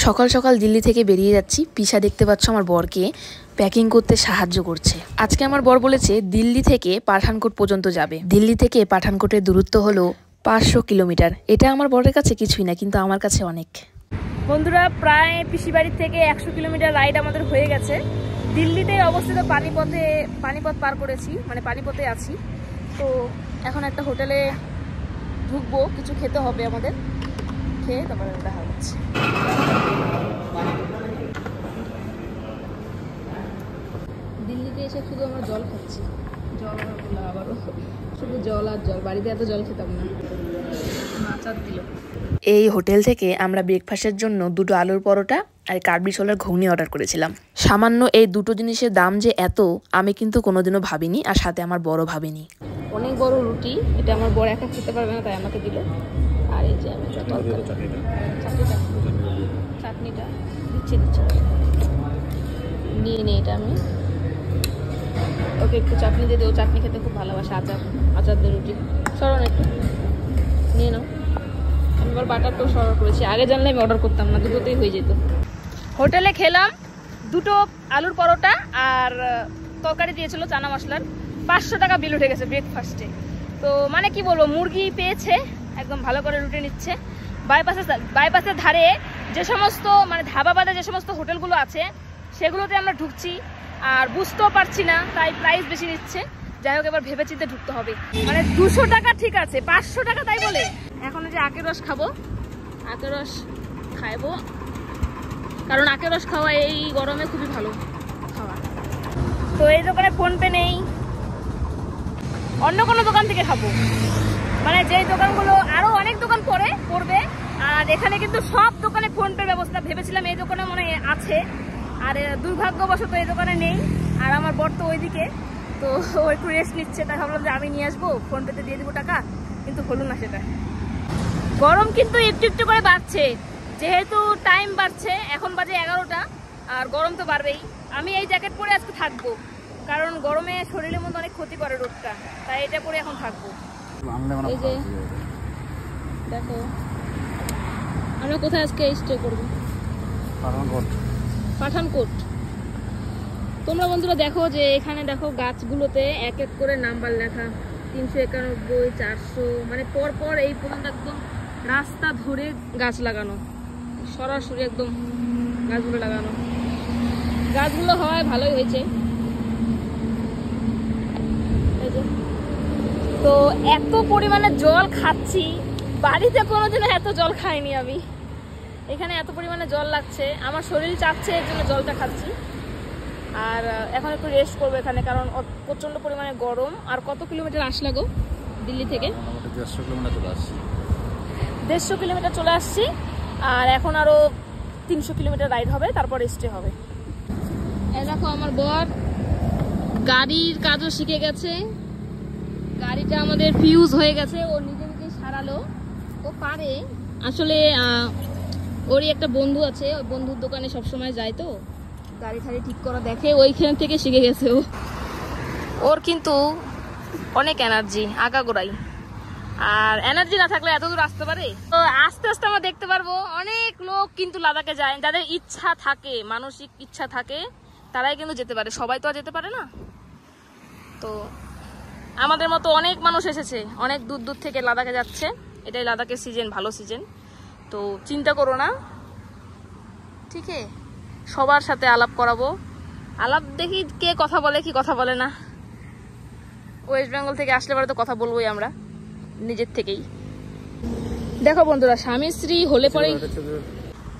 সকাল সকাল দিল্লি থেকে বেরিয়ে যাচ্ছি। পিসা দেখতে পাচ্ছ আমার বরকে প্যাকিং করতে সাহায্য করছে। আজকে আমার বর বলেছে দিল্লি থেকে পাঠানকোট পর্যন্ত যাবে। দিল্লি থেকে পাঠানকোটের দূরত্ব হলো 500 কিলোমিটার। এটা আমার বরের কাছে কিছুই না, কিন্তু আমার কাছে অনেক। বন্ধুরা, প্রায় পিসি বাড়ির থেকে 100 কিলোমিটার রাইড আমাদের হয়ে গেছে। দিল্লিতে অবস্থিত পানিপথ পার করেছি, মানে পানিপথে আছি। তো এখন একটা হোটেলে ঢুকবো, কিছু খেতে হবে আমাদের, খেয়ে তারপরে দেখা হচ্ছে। দিল্লিতে এসে শুধু আমরা জল খাচ্ছি, জল আবারও শুধু জল আর জল। বাড়িতে এত জল খেতাম না। মাচার দিল। এই হোটেল থেকে আমরা ব্রেকফাস্টের জন্য 2টো আলুর পরোটা আর কাবলি ছোলার ঘুগনি অর্ডার করেছিলাম। সামান্য এই দুটো জিনিসের দাম যে এত আমি কিন্তু কোনোদিনও ভাবিনি, আর সাথে আমার বড় ভাবিনি। অনেক বড় রুটি, এটা আমার বড় একা খেতে পারবে না, তাই আমাকে দিল। আর এই যে আমি চাটনিটা দিচ্ছি নিয়ে নিই। এটা আমি ওকে একটু চাটনি দিয়ে দেবো, চাটনি খেতে খুব ভালোবাসে। আচার দিয়ে রুটি সরণ একটু নিয়ে নাও। আমি আবার বাটারটাও অর্ডার করেছি, আগে জানলে আমি অর্ডার করতাম না, দুটোতেই হয়ে যেত। হোটেলে খেলাম 2টো আলুর পরোটা আর তরকারি দিয়েছিল চানা মশলার। 500 টাকা বিল উঠে গেছে ব্রেকফাস্টে। তো মানে কি বলবো, মুরগি পেয়েছে, একদম ভালো করে রুটি নিচ্ছে। বাইপাসের ধারে যে সমস্ত মানে ধাবা বাদে যে সমস্ত হোটেলগুলো আছে সেগুলোতে আমরা ঢুকছি, আর বুঝতেও পারছি না, তাই প্রাইস বেশি নিচ্ছে। যাই হোক, এবার ভেবেচিন্তে ঢুকতে হবে। মানে 200 টাকা ঠিক আছে, 500 টাকা তাই বলে। এখন যে আখের রস খাবো, আখের রস খাইবো, কারণ আখের রস খাওয়া এই গরমে খুবই ভালো খাওয়া। তো এই দোকানে ফোনপে নেই, অন্য কোনো দোকান থেকে খাবো। মানে যেই দোকানগুলো আরো অনেক দোকান পড়বে, আর এখানে কিন্তু সব দোকানে ফোনপের ব্যবস্থা। ভেবেছিলাম এই দোকানে মনে আছে, আর দুর্ভাগ্যবশত এই দোকানে নেই। আর আমার বর তো ওইদিকে, তো ও একটু রেস্ট নিচ্ছে, তাই ভাবলাম যে আমি নিয়ে আসবো, ফোনপেতে দিয়ে দেবো টাকা, কিন্তু হলো না সেটা। গরম কিন্তু একটু একটু করে বাড়ছে, যেহেতু টাইম বাড়ছে। এখন বাজে 11টা, আর গরম তো বাড়বেই। আমি এই জ্যাকেট পরে আজকে থাকবো, কারণ গরমে শরীরের মধ্যে অনেক ক্ষতি করে রোদটা, তাই এটা পরে এখন থাকবো। এই যে দেখো আমরা কোথায় আজকে স্টে করবো, পাঠানকোট। তোমরা বন্ধুরা দেখো যে এখানে দেখো গাছগুলোতে এক এক করে নাম্বার লেখা, 391, 400, মানে পরপর এই পর্যন্ত একদম রাস্তা ধরে গাছ লাগানো, সরাসরি একদম গাছগুলো লাগানো। গাছগুলো হয় ভালোই হয়েছে। তো এত পরিমাণে জল খাচ্ছি, বাড়িতে কোনোদিনও এত জল খাইনি আমি। এখানে এত পরিমাণে জল লাগছে, আমার শরীর চাচ্ছে, এর জন্য জলটা খাচ্ছি। আর এখন একটু রেস্ট করবো এখানে, কারণ প্রচন্ড পরিমাণে গরম। আর কত কিলোমিটার আসলে গো দিল্লি থেকে? 150 কিলোমিটার চলে আসছি। আর এখন আরো 300 কিলোমিটার রাইড হবে, তারপর স্টে হবে। এই দেখো আমার বর গাড়ির কাজও শিখে গেছে। গাড়িটা আমাদের ফিউজ হয়ে গেছে, ও নিজে নিজে সারালো। ও পারে আসলে, ওরই একটা বন্ধু আছে, ওই বন্ধুর দোকানে সবসময় যায়, তো গাড়ি ঠাড়ি ঠিক করা দেখে, ওইখান থেকে শিখে গেছে ও। ওর কিন্তু অনেক এনার্জি, আগাগোড়াই। আর এনার্জি না থাকলে এত দূর আসতে পারে? তো আস্তে আস্তে আমরা দেখতে পারবো অনেক লোক কিন্তু লাদাখে যায়, যাদের ইচ্ছা থাকে, মানসিক ইচ্ছা থাকে, তারাই কিন্তু যেতে পারে। সবাই তো আর যেতে পারে না। তো আমাদের মতো অনেক মানুষ এসেছে, অনেক দূর দূর থেকে লাদাখে যাচ্ছে। এটাই লাদাখের সিজন, ভালো সিজন। তো চিন্তা করো না, ঠিক আছে? সবার সাথে আলাপ করাবো। আলাপ দেখি কে কথা বলে কি কথা বলে না। ওয়েস্ট বেঙ্গল থেকে আসলে পরে তো কথা বলবোই আমরা নিজের থেকেই। দেখো বন্ধুরা, স্বামী স্ত্রী হলে পরেই,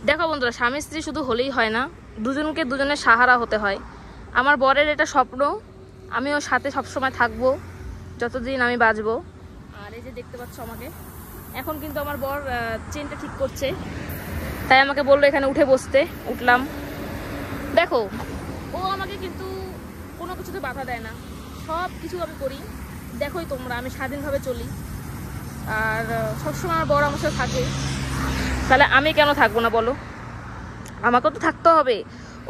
দেখো বন্ধুরা, স্বামী স্ত্রী শুধু হলেই হয় না, দুজনকে দুজনের সাহারা হতে হয়। আমার বরের এটা স্বপ্ন, আমি ওর সাথে সবসময় থাকবো যতদিন আমি বাঁচবো। আর এই যে দেখতে পাচ্ছ আমাকে, এখন কিন্তু আমার বর চেনটা ঠিক করছে, তাই আমাকে বললো এখানে উঠে বসতে। উঠলাম। দেখো, ও আমাকে কিন্তু কোনো কিছুতে বাধা দেয় না, সব কিছু আমি করি। দেখোই তোমরা, আমি স্বাধীনভাবে চলি, আর সবসময় আমার বর আমার সাথে থাকে। তাহলে আমি কেন থাকবো না বলো? আমাকেও তো থাকতে হবে।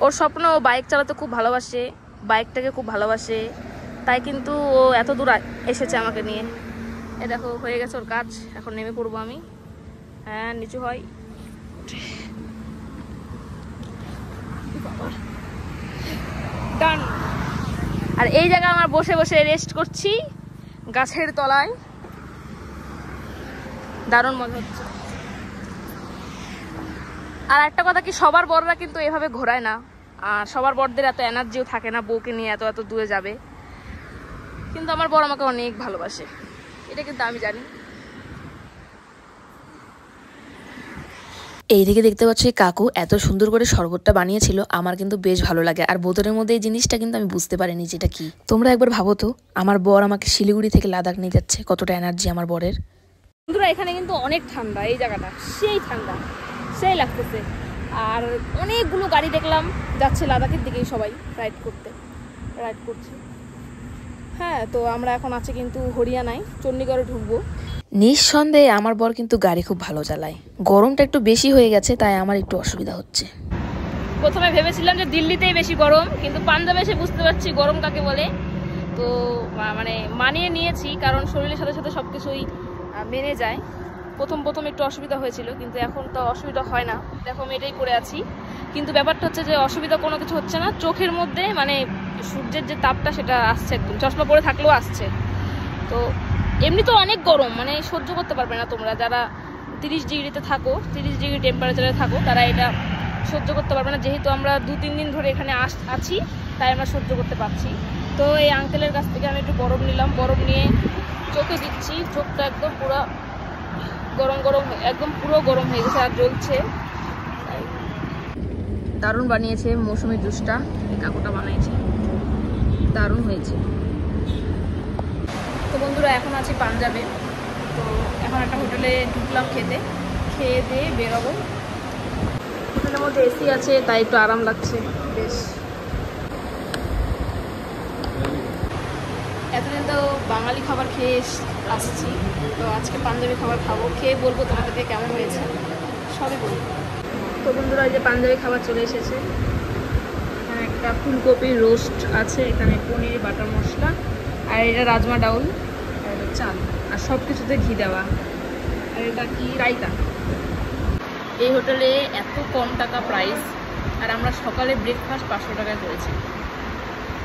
ওর স্বপ্ন, ও বাইক চালাতে খুব ভালোবাসে, বাইকটাকে খুব ভালোবাসে, তাই কিন্তু ও এত দূর এসেছে আমাকে নিয়ে। এ দেখো হয়ে গেছে ওর কাজ, এখন নেমে পড়বো আমি। হ্যাঁ, নিচু হয়। আর এই জায়গায় আমরা বসে বসে রেস্ট করছি গাছের তলায়, দারুণ মজা হচ্ছে। আর একটা কথা কি, সবার বড়রা কিন্তু এভাবে ঘোরায় না, আর সবার বড়দের এত এনার্জিও থাকে না বউকে নিয়ে এত এত দূরে যাবে। কিন্তু আমার বড় আমাকে অনেক ভালোবাসে, এটা কিন্তু আমি জানি। এইদিকে দেখতে পাচ্ছ কাকু এত সুন্দর করে শরবতটা বানিয়েছিল, আমার কিন্তু বেশ ভালো লাগে। আর বোতলের মধ্যে এই জিনিসটা কিন্তু আমি বুঝতে পারিনি যেটা কি। তোমরা একবার ভাবো তো, আমার বর আমাকে শিলিগুড়ি থেকে লাদাখ নিয়ে যাচ্ছে, কতটা এনার্জি আমার বরের। বন্ধুরা এখানে কিন্তু অনেক ঠান্ডা, এই জায়গাটা সেই ঠান্ডা, সেই লাগতেছে। আর অনেকগুলো গাড়ি দেখলাম যাচ্ছে লাদাখের দিকেই, সবাই রাইড করছে। হ্যাঁ, তো আমরা এখন আছি কিন্তু হরিয়ানায়, চণ্ডীগড়ে ঢুকবো। নিঃসন্দেহে আমার বর কিন্তু গাড়ি খুব ভালো চালায়। গরমটা একটু বেশি হয়ে গেছে, তাই আমার একটু অসুবিধা হচ্ছে। প্রথমে ভেবেছিলাম যে দিল্লিতেই বেশি গরম, কিন্তু পাঞ্জাবে এসে বুঝতে পারছি গরম কাকে বলে। তো মানে মানিয়ে নিয়েছি, কারণ শরীরের সাথে সাথে সব কিছুই মেনে যায়। প্রথম একটু অসুবিধা হয়েছিল, কিন্তু এখন তো অসুবিধা হয় না। দেখো আমি এটাই করে আছি, কিন্তু ব্যাপারটা হচ্ছে যে অসুবিধা কোনো কিছু হচ্ছে না। চোখের মধ্যে মানে সূর্যের যে তাপটা সেটা আসছে, একদম চশমা পরে থাকলেও আসছে। তো এমনি তো অনেক গরম, মানে সহ্য করতে পারবে না তোমরা যারা 30 ডিগ্রিতে থাকো, 30 ডিগ্রি টেম্পারেচারে থাকো, তারা এটা সহ্য করতে পারবে না। যেহেতু আমরা 2-3 দিন ধরে এখানে আছি, তাই আমরা সহ্য করতে পারছি। তো এই আঙ্কেলের কাছ থেকে আমি একটু বরফ নিলাম, বরফ নিয়ে চোখে দিচ্ছি। চোখটা একদম পুরো গরম, একদম পুরো গরম হয়ে গেছে আর জ্বলছে। দারুণ বানিয়েছে মৌসুমী জুসটা, এই কাকুটা বানিয়েছে, দারুণ হয়েছে। তো বন্ধুরা এখন আছি পাঞ্জাবে। তো এখন একটা হোটেলে ঢুকলাম খেয়ে দিয়ে বেরোবো। হোটেলের মধ্যে এসি আছে, তাই একটু আরাম লাগছে বেশ। এতদিন তো বাঙালি খাবার খেয়ে আসছি, তো আজকে পাঞ্জাবি খাবার খাবো, খেয়ে বলবো তোমাদেরকে কেমন হয়েছে, সবই বলবো। তো বন্ধুরা এই যে পাঞ্জাবি খাবার চলে এসেছে। এখানে একটা ফুলকপির রোস্ট আছে, এখানে পনির বাটার মশলা, আর এটা রাজমা ডাউল, আর এটা চাল, আর সব কিছুতে ঘি দেওয়া, আর এটা কি রায়তা। এই হোটেলে এত কম টাকা প্রাইস, আর আমরা সকালে ব্রেকফাস্ট 500 টাকায় করেছি।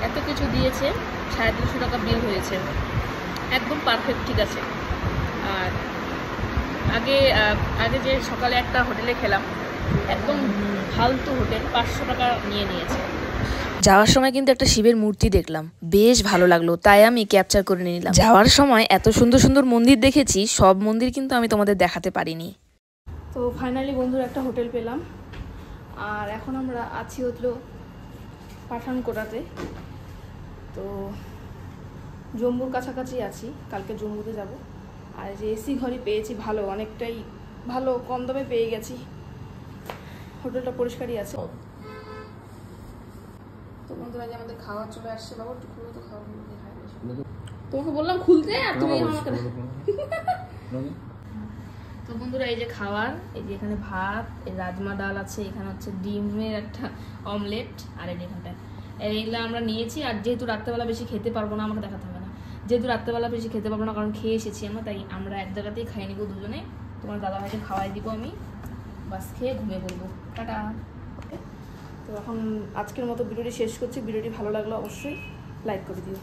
এত কিছু দিয়েছে, 350 টাকা বিল হয়েছে, একদম পারফেক্ট, ঠিক আছে। আর আগে যে সকালে একটা হোটেলে খেলাম, একদম ফালতু হোটেল, 500 টাকা নিয়েছে। যাওয়ার সময় কিন্তু একটা শিবের মূর্তি দেখলাম, বেশ ভালো লাগলো, তাই আমি ক্যাপচার করে নিলাম। যাওয়ার সময় এত সুন্দর সুন্দর মন্দির দেখেছি, সব মন্দির কিন্তু আমি তোমাদের দেখাতে পারিনি। তো ফাইনালি বন্ধুর একটা হোটেল পেলাম, আর এখন আমরা আছি হলো পাঠানকোটাতে। তো জম্মুর কাছাকাছি আছি, কালকে জম্মুতে যাব। আর যে এসি ঘরই পেয়েছি, ভালো, অনেকটাই ভালো, কম দামে পেয়ে গেছি। হোটেলটা পরিষ্কারই আছে। তো বন্ধুরা যে আমাদের খাওয়া চলে আসছে, বাবা একটু খুলে তো খাওয়া তোমাকে বললাম খুলতে, আর তুমি আমাকে। তো বন্ধুরা এই যে খাবার, এই যে এখানে ভাত, এই রাজমা ডাল আছে, এখানে হচ্ছে ডিমের একটা অমলেট, আর এখানটায় এইগুলো আমরা নিয়েছি। আর যেহেতু রাত্রেবেলা বেশি খেতে পারবো না, আমাকে দেখাতে হবে না, যেহেতু রাত্রেবেলা বেশি খেতে পারবো না, কারণ খেয়ে এসেছি আমরা, তাই আমরা এক জায়গাতেই খাই নিবো দুজনে। তোমার দাদাভাইকে খাওয়াই দিব আমি, বাস খেয়ে ঘুমিয়ে পড়বো। টাটা। তো এখন আজকের মতো ভিডিওটি শেষ করছি। ভিডিওটি ভালো লাগলো অবশ্যই লাইক করে দিও।